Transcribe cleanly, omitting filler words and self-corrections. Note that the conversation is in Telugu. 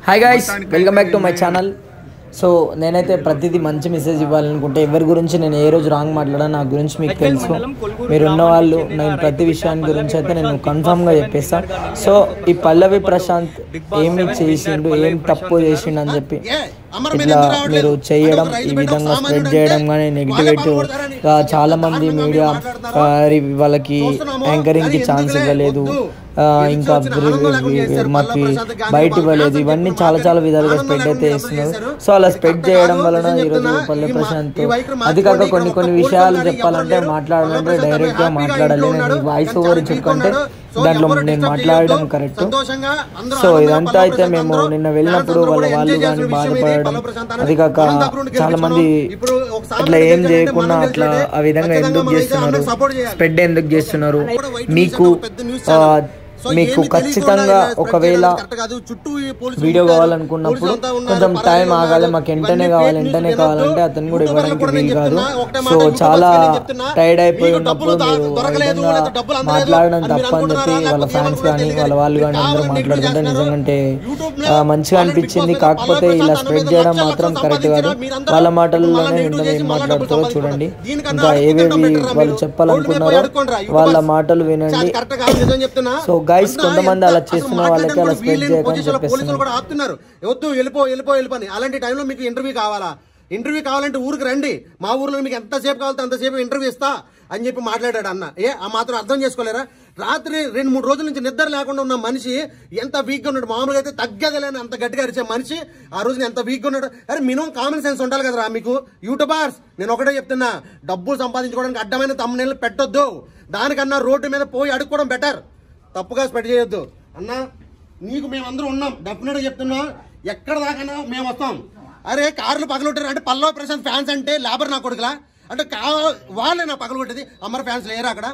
Hi guys, welcome back to my channel. So నేనైతే ప్రతిదీ మంచి మెసేజ్ ఇవ్వాలనుకుంటే ఎవరి గురించి నేను ఏ రోజు రాంగ్ మాట్లాడాను, నా గురించి మీకు తెలుసు. మీరు ఉన్నవాళ్ళు నేను ప్రతి విషయాన్ని గురించి అయితే నేను కన్ఫామ్గా చెప్పేస్తాను. సో ఈ పల్లవి ప్రశాంత్ ఏమి చేసిండు, ఏం తప్పు చేసిండు అని చెప్పి ఇట్లా మీరు చేయడం, ఈ విధంగా స్ప్రెడ్ చేయడం కానీ నెగిటివిటీగా చాలామంది మీడియా వాళ్ళకి యాంకరింగ్కి ఛాన్స్ ఇవ్వలేదు, ఇంకా మాకు బయట ఇవ్వలేదు, ఇవన్నీ చాలా చాలా విధాలుగా స్ప్రెడ్ అయితే చేస్తున్నారు. సో అలా స్ప్రెడ్ చేయడం వలన ఈరోజు పల్లె ప్రశాంత్ అది కాక కొన్ని విషయాలు చెప్పాలంటే మాట్లాడాలంటే డైరెక్ట్గా మాట్లాడాలి. నేను వాయిస్ ఓవర్ చెప్పుకుంటే దాంట్లో నేను మాట్లాడడం కరెక్ట్. సో ఇదంతా అయితే మేము నిన్న వెళ్ళినప్పుడు వాళ్ళు కానీ బాధపడడం, అది కాక చాలా మంది అట్లా ఏం చేయకుండా అట్లా ఆ విధంగా ఎందుకు చేస్తున్నారు, స్ప్రెడ్ ఎందుకు చేస్తున్నారు, మీకు ఖచ్చితంగా ఒకవేళ వీడియో కావాలనుకున్నప్పుడు కొంచెం టైం ఆగాలి, మాకు వెంటనే కావాలంటే అతను కూడా ఇవ్వడానికి వీలు కాదు. సో చాలా టైర్డ్ అయిపోయి ఉన్నప్పుడు మీరు మాట్లాడడం తప్ప అని చెప్పి వాళ్ళ ఫ్యాన్స్ కానీ వాళ్ళు కానీ అందరూ మాట్లాడుతుంటే నిజంగా మంచిగా అనిపించింది. కాకపోతే ఇలా స్ప్రెడ్ చేయడం మాత్రం కరెక్ట్ కాదు. వాళ్ళ మాటల్లోనే వింటాం, ఏం మాట్లాడుతారో చూడండి. ఇంకా ఏవేవి వాళ్ళు చెప్పాలనుకున్నారో వాళ్ళ మాటలు వినండి. సో గైస్, కొంతమంది అలా చేస్తున్న వాళ్ళకి అలా స్ప్రెడ్ చేయకని చెప్పేస్తున్నారు. వెళ్ళిపోని అలాంటి టైంలో మీకు ఇంటర్వ్యూ కావాలంటే ఊరికి రండి, మా ఊర్లో మీకు ఎంతసేపు కావాలంటే అంతసేపు ఇంటర్వ్యూ ఇస్తా అని చెప్పి మాట్లాడాడు అన్న. ఆ మాత్రం అర్థం చేసుకోలేరా? రాత్రి 2-3 రోజుల నుంచి నిద్ర లేకుండా ఉన్న మనిషి ఎంత వీక్గా ఉన్నాడు. మామూలుగా అయితే తగ్గదలేని అంత గట్టిగా అరిచే మనిషి ఆ రోజున ఎంత వీక్గా ఉన్నాడు. అరే మినిమం కామన్ సెన్స్ ఉండాలి కదరా మీకు యూట్యూబర్స్. నేను ఒకటే చెప్తున్నా, డబ్బులు సంపాదించుకోవడానికి అడ్డమైన తమ్ముళ్ళు పెట్టొద్దు. దానికన్నా రోడ్డు మీద పోయి అడుక్కోవడం బెటర్. తప్పుగా స్ప్రెడ్ చేయొద్దు అన్న. నీకు మేమందరం ఉన్నాం, డెఫినెట్గా చెప్తున్నా. ఎక్కడ దాకా మేము వస్తాం. అరే కార్లు పగలొట్టారు అంటే పల్లవి ప్రశాంత్ ఫ్యాన్స్ అంటే లేబర్ నా కొడుకులా అంటే వాళ్ళే నా పగలగొట్టేది. అమర్ ఫ్యాన్స్ లేరా అక్కడ?